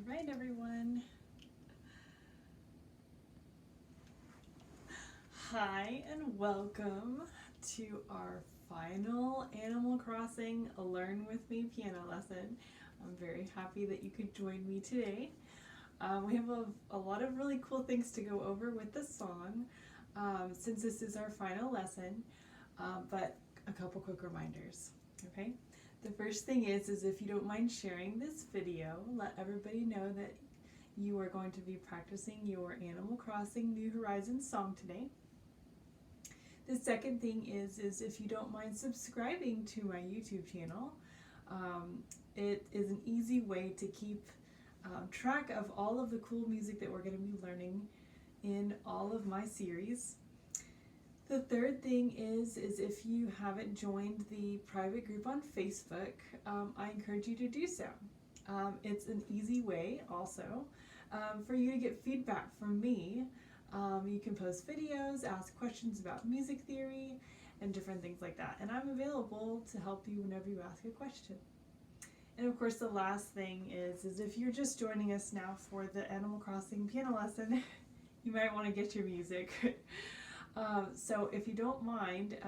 right, everyone. Hi and welcome to our final Animal Crossing Learn With Me piano lesson. I'm very happy that you could join me today. We have a lot of really cool things to go over with the song since this is our final lesson, but a couple quick reminders, okay? The first thing is if you don't mind sharing this video, let everybody know that you are going to be practicing your Animal Crossing New Horizons song today. The second thing is if you don't mind subscribing to my YouTube channel. It is an easy way to keep track of all of the cool music that we're going to be learning in all of my series. The third thing is if you haven't joined the private group on Facebook, I encourage you to do so. It's an easy way also for you to get feedback from me. You can post videos, ask questions about music theory, and different things like that. And I'm available to help you whenever you ask a question. And of course the last thing is if you're just joining us now for the Animal Crossing piano lesson, you might want to get your music. So if you don't mind,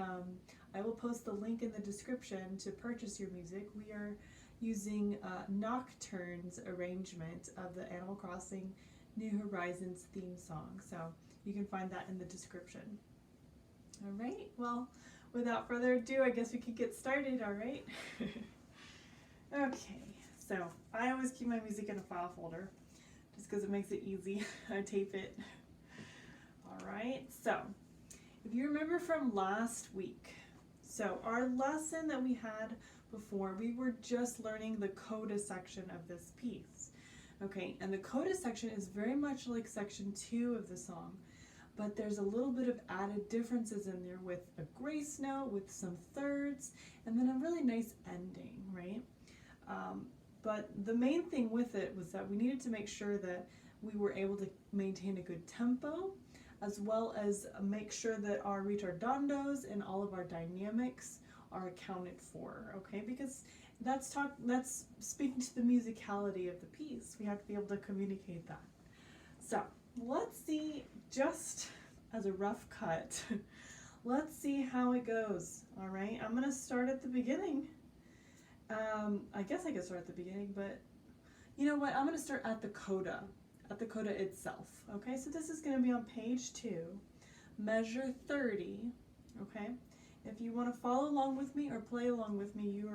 I will post the link in the description to purchase your music. We are using Nocturn's arrangement of the Animal Crossing New Horizons theme song. So you can find that in the description. All right, well, without further ado, I guess we could get started, all right? Okay, so I always keep my music in a file folder just because it makes it easy. I tape it. All right, so if you remember from last week, so our lesson that we had before, we were just learning the coda section of this piece. Okay, and the coda section is very much like section 2 of the song, but there's a little bit of added differences in there with a grace note, with some thirds, and then a really nice ending, right? But the main thing with it was that we needed to make sure that we were able to maintain a good tempo, as well as make sure that our ritordandos and all of our dynamics are accounted for, okay? Because that's speaking to the musicality of the piece. We have to be able to communicate that. So let's see, just as a rough cut, let's see how it goes, all right? I'm gonna start at the beginning. I guess I could start at the beginning, but you know what? I'm gonna start at the coda itself, okay? So this is gonna be on page 2, measure 30, okay? If you wanna follow along with me or play along with me, you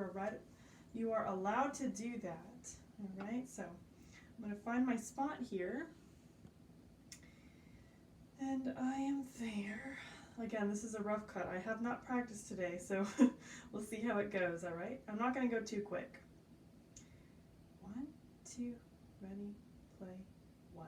are allowed to do that, all right? So I'm gonna find my spot here, and I am there. Again, this is a rough cut. I have not practiced today, so we'll see how it goes, all right? I'm not gonna go too quick. 1, 2, ready, play, 1.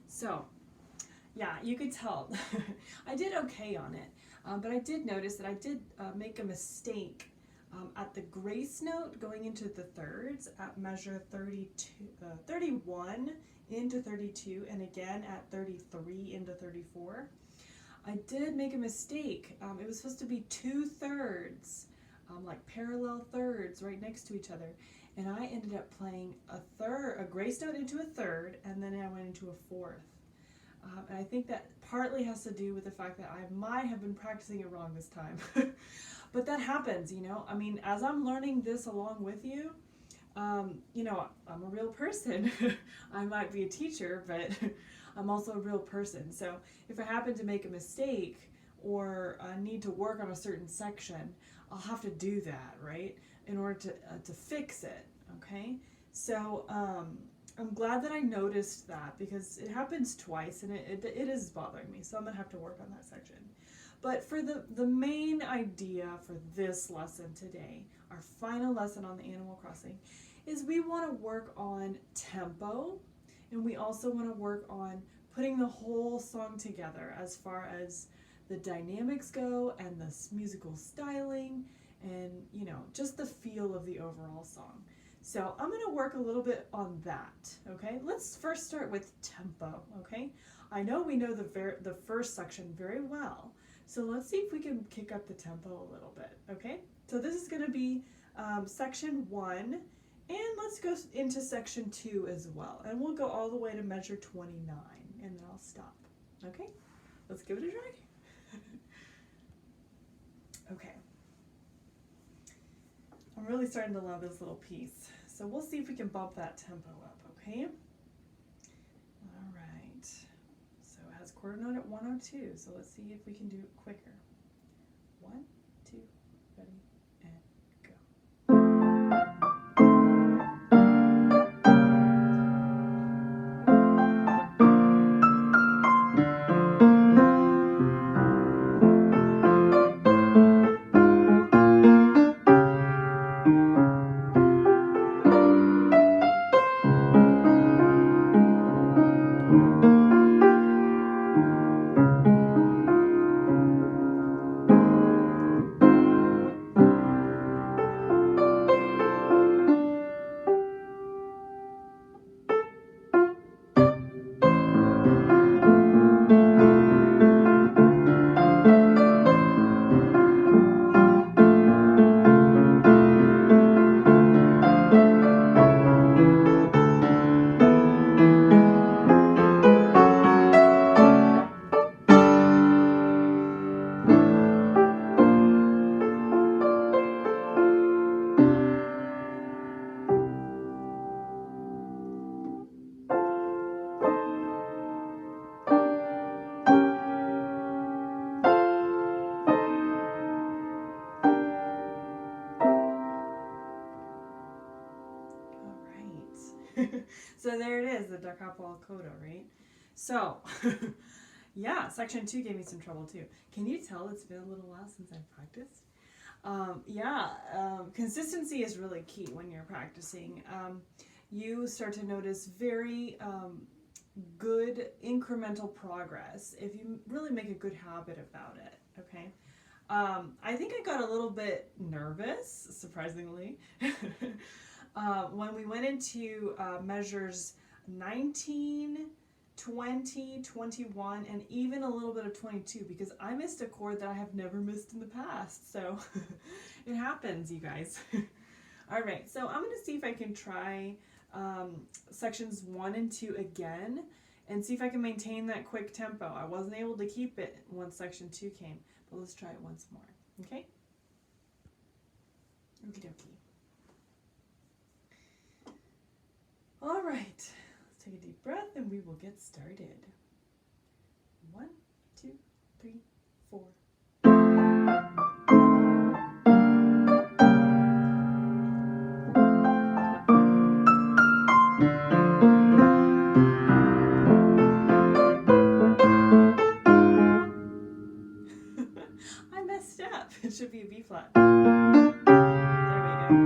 So, yeah, you could tell I did okay on it, but I did notice that I did make a mistake at the grace note going into the thirds at measure 31 into 32, and again at 33 into 34. I did make a mistake. It was supposed to be 2 thirds, like parallel thirds right next to each other. And I ended up playing a grace note into a third, and then I went into a fourth. And I think that partly has to do with the fact that I might have been practicing it wrong this time. But that happens, you know. I mean, as I'm learning this along with you, I'm a real person. I might be a teacher, but I'm also a real person. So if I happen to make a mistake or need to work on a certain section, I'll have to do that, right? In order to fix it, okay? So I'm glad that I noticed that because it happens twice and it is bothering me. So I'm going to have to work on that section. But for the main idea for this lesson today, our final lesson on the Animal Crossing, is we want to work on tempo, and we also want to work on putting the whole song together as far as the dynamics go and the musical styling and, just the feel of the overall song. So I'm going to work a little bit on that, okay? Let's first start with tempo, okay? I know we know the first section very well, so let's see if we can kick up the tempo a little bit, okay? So this is going to be section 1, and let's go into section 2 as well. And we'll go all the way to measure 29, and then I'll stop, okay? Let's give it a try. Okay. I'm really starting to love this little piece. So we'll see if we can bump that tempo up, okay? All right. So it has quarter note at 102, so let's see if we can do it quicker. 1, 2, ready, and go. So there it is, the Da Capo al Coda, right? So, yeah, section 2 gave me some trouble too. Can you tell it's been a little while since I've practiced? Consistency is really key when you're practicing. You start to notice very good incremental progress if you really make a good habit about it, okay? I think I got a little bit nervous, surprisingly, when we went into measures 19, 20, 21, and even a little bit of 22, because I missed a chord that I have never missed in the past. So it happens, you guys. All right, so I'm going to see if I can try sections 1 and 2 again and see if I can maintain that quick tempo. I wasn't able to keep it once section 2 came, but let's try it once more, okay? Okie dokie. All right, let's take a deep breath and we will get started. 1, 2, 3, 4. I messed up. It should be a B flat. There we go.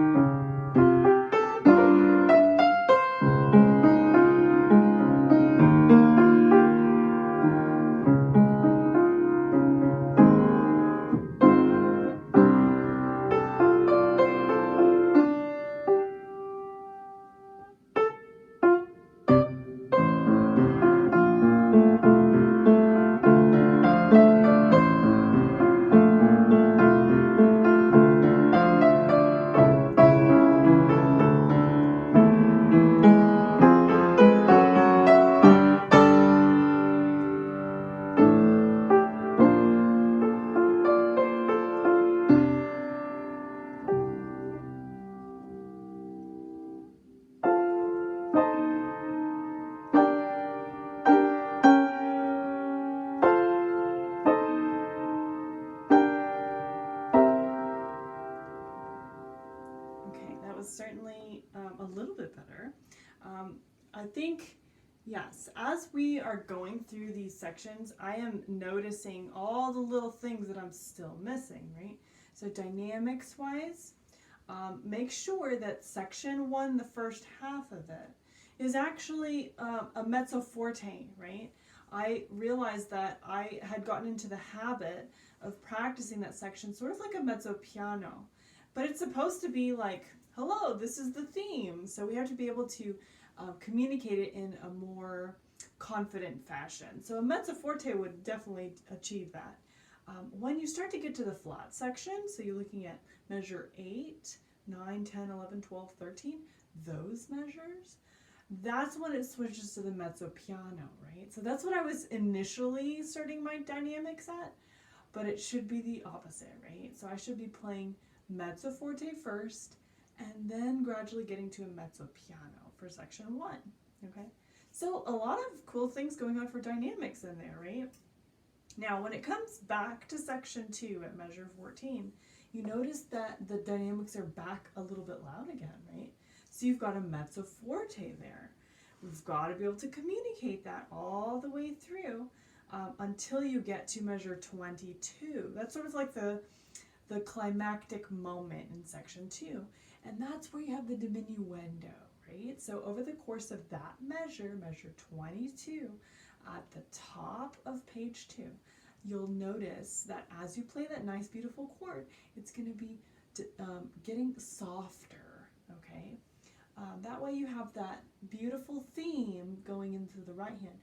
a little bit better. I think, yes, as we are going through these sections, I am noticing all the little things that I'm still missing, right? So dynamics wise, make sure that section 1, the first half of it, is actually a mezzo forte, right? I realized that I had gotten into the habit of practicing that section sort of like a mezzo piano, but it's supposed to be like, hello, this is the theme. So we have to be able to communicate it in a more confident fashion. So a mezzo forte would definitely achieve that. When you start to get to the flat section, so you're looking at measure 8, 9, 10, 11, 12, 13, those measures, that's when it switches to the mezzo piano, right? So that's what I was initially starting my dynamics at, but it should be the opposite, right? So I should be playing mezzo forte first, and then gradually getting to a mezzo piano for section 1, okay? So a lot of cool things going on for dynamics in there, right? Now, when it comes back to section 2 at measure 14, you notice that the dynamics are back a little bit loud again, right? So you've got a mezzo forte there. We've got to be able to communicate that all the way through until you get to measure 22. That's sort of like the climactic moment in section 2. And that's where you have the diminuendo, right? So over the course of that measure, measure 22, at the top of page 2, you'll notice that as you play that nice, beautiful chord, it's going to be getting softer, okay? That way you have that beautiful theme going into the right hand.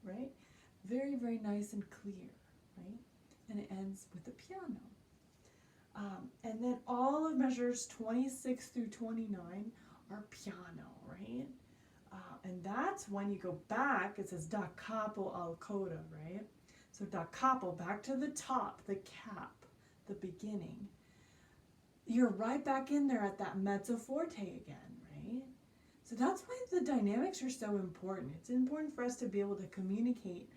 Right? Very, very nice and clear, right? And it ends with the piano. And then all of measures 26 through 29 are piano, right? And that's when you go back, it says da capo al coda, right? So da capo, back to the top, the cap, the beginning. You're right back in there at that mezzo forte again, right? So that's why the dynamics are so important. It's important for us to be able to communicate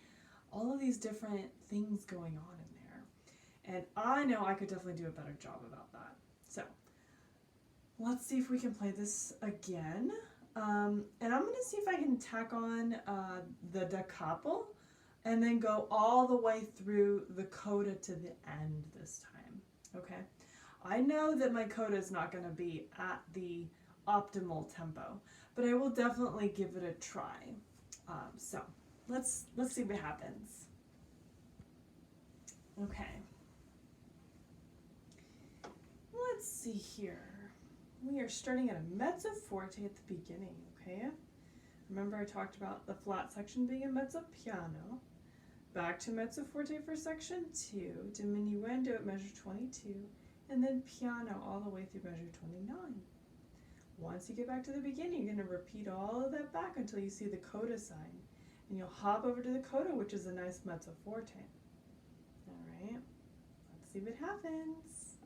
all of these different things going on in there. And I know I could definitely do a better job about that. So let's see if we can play this again. And I'm going to see if I can tack on the da capo and then go all the way through the coda to the end this time, okay? I know that my coda is not going to be at the optimal tempo, but I will definitely give it a try. So let's see what happens. Okay. Let's see here. We are starting at a mezzo forte at the beginning, okay? Remember I talked about the flat section being a mezzo piano. Back to mezzo forte for section 2, diminuendo at measure 22, and then piano all the way through measure 29. Once you get back to the beginning, you're going to repeat all of that back until you see the coda sign. And you'll hop over to the coda, which is a nice mezzo forte. All right, let's see what happens.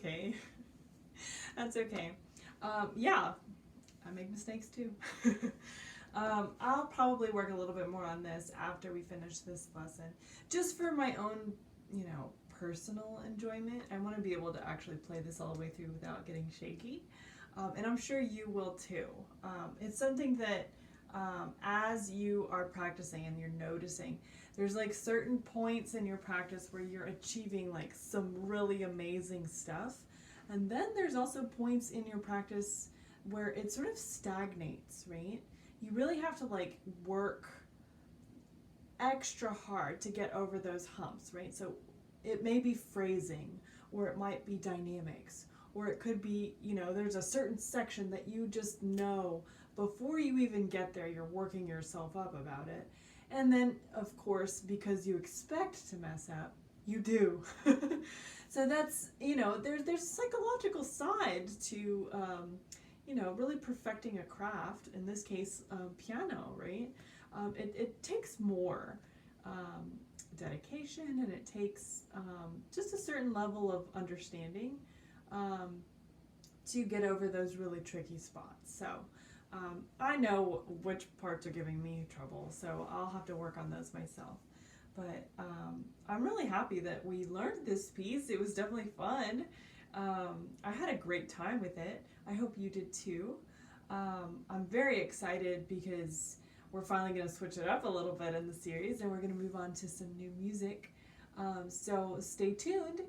okay. That's okay. Yeah, I make mistakes too. I'll probably work a little bit more on this after we finish this lesson, just for my own, personal enjoyment. I want to be able to actually play this all the way through without getting shaky, and I'm sure you will too. It's something that as you are practicing and you're noticing, there's like certain points in your practice where you're achieving like some really amazing stuff, and then there's also points in your practice where it sort of stagnates, right? You really have to like work extra hard to get over those humps, right? So it may be phrasing, or it might be dynamics, or it could be, there's a certain section that you just know before you even get there, you're working yourself up about it. And then, of course, because you expect to mess up, you do. So that's, there's a psychological side to, really perfecting a craft, in this case, piano, right? It takes more dedication, and it takes just a certain level of understanding to get over those really tricky spots. So I know which parts are giving me trouble, so I'll have to work on those myself. But I'm really happy that we learned this piece. It was definitely fun. I had a great time with it. I hope you did too. I'm very excited because we're finally going to switch it up a little bit in the series, and we're going to move on to some new music. So stay tuned.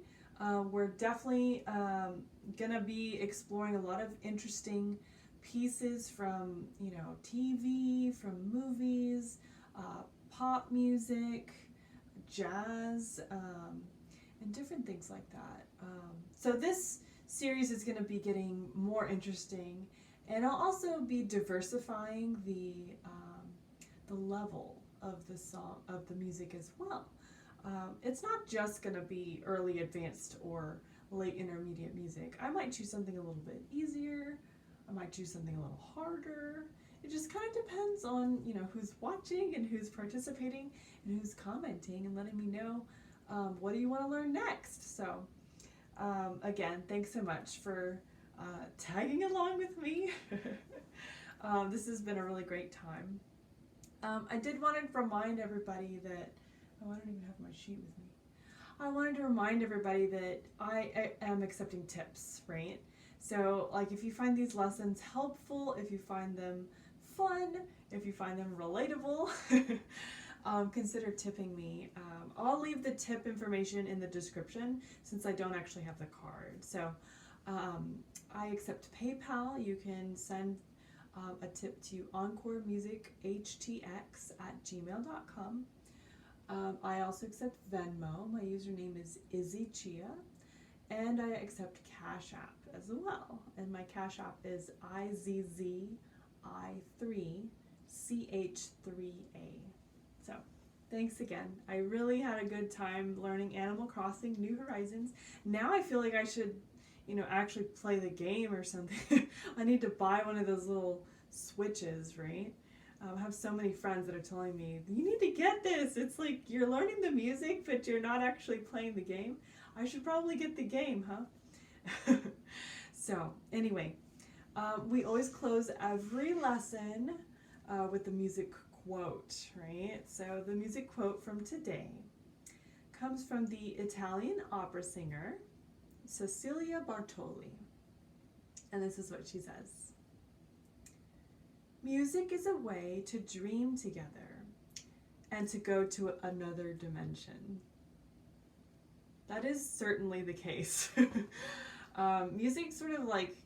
We're definitely going to be exploring a lot of interesting pieces from, TV, from movies, pop music, jazz, and different things like that. So this series is going to be getting more interesting, and I'll also be diversifying the level of the song, of the music as well. It's not just going to be early advanced or late intermediate music. I might choose something a little bit easier. I might choose something a little harder. It just kind of depends on, who's watching and who's participating and who's commenting and letting me know what do you want to learn next. So again, thanks so much for tagging along with me. This has been a really great time. I did want to remind everybody that, I don't even have my sheet with me. I wanted to remind everybody that I am accepting tips, right? So like if you find these lessons helpful, if you find them fun, if you find them relatable, consider tipping me. I'll leave the tip information in the description since I don't actually have the card. So I accept PayPal. You can send a tip to encoremusichtx@gmail.com. I also accept Venmo. My username is Izzy Chia. And I accept CashApp as well. And my CashApp is IZZI3CH3A. So thanks again. I really had a good time learning Animal Crossing New Horizons. Now I feel like I should, actually play the game or something. I need to buy one of those little switches, right? I have so many friends that are telling me, you need to get this. It's like you're learning the music, but you're not actually playing the game. I should probably get the game, huh? So, anyway, we always close every lesson with the music quote, right? So, the music quote from today comes from the Italian opera singer Cecilia Bartoli. And this is what she says. Music is a way to dream together and to go to another dimension. That is certainly the case. Music sort of like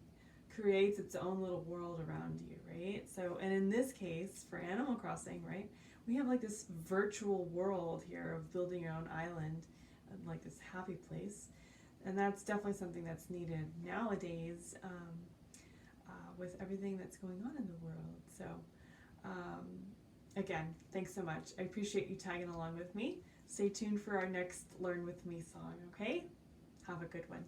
creates its own little world around you, right? So, and in this case, for Animal Crossing, right, we have like this virtual world here of building your own island, like this happy place. And that's definitely something that's needed nowadays with everything that's going on in the world. So, again, thanks so much. I appreciate you tagging along with me. Stay tuned for our next Learn With Me song, okay? Have a good one.